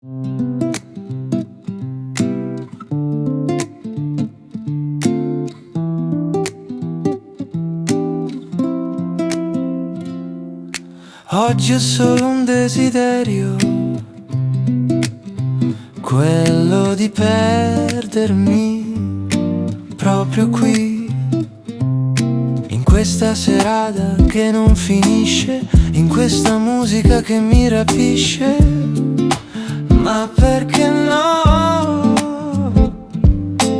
Oggi è solo un desiderio, quello di perdermi proprio qui, in questa serata che non finisce, in questa musica che mi rapisce. Ma perché no?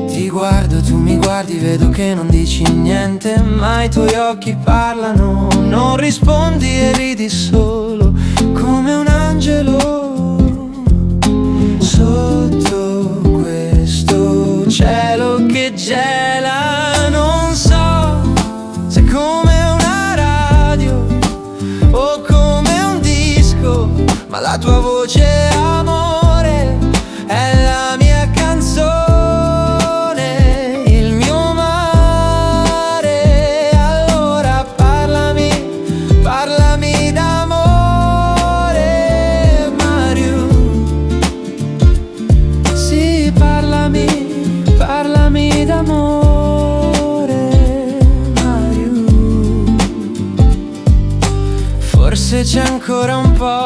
Ti guardo, tu mi guardi, vedo che non dici niente, ma i tuoi occhi parlano. Non rispondi e ridi solo come un angelo sotto questo cielo che gela. Non so se è come una radio o come un disco, ma la tua voce, amore, è la mia canzone, il mio mare. Allora parlami, parlami d'amore, Mario. Sì, parlami, parlami d'amore, Mario. Forse c'è ancora un po'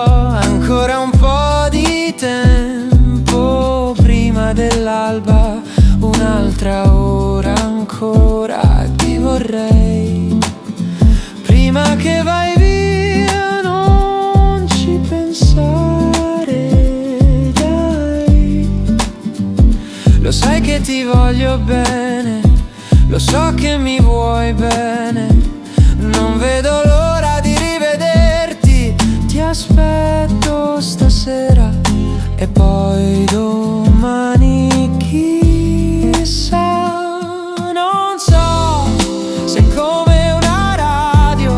di tempo prima dell'alba, un'altra ora ancora ti vorrei. Prima che vai via non ci pensare, dai. Lo sai che ti voglio bene, lo so che mi vuoi bene. Non vedo l'ora di rivederti, ti aspetto stasera e poi domani chissà. Non so se è come una radio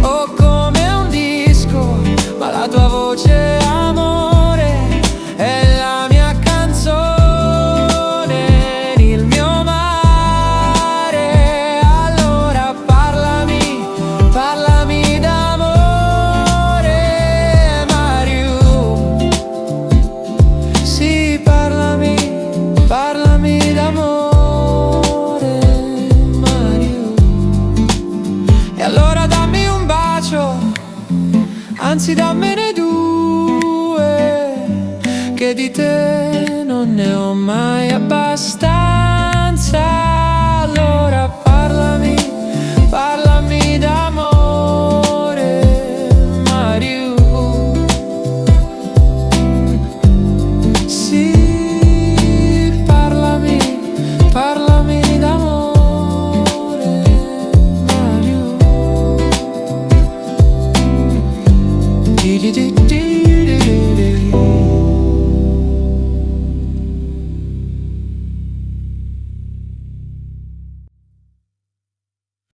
o come un disco, ma la tua voce, amore, è la mia canzone, il mio mare. Allora parlami, parlami d'amore, Mario. Sì, parlami, parlami d'amore, Mario. E allora dammi un bacio, anzi dammene due, che di te non ne ho mai abbastanza.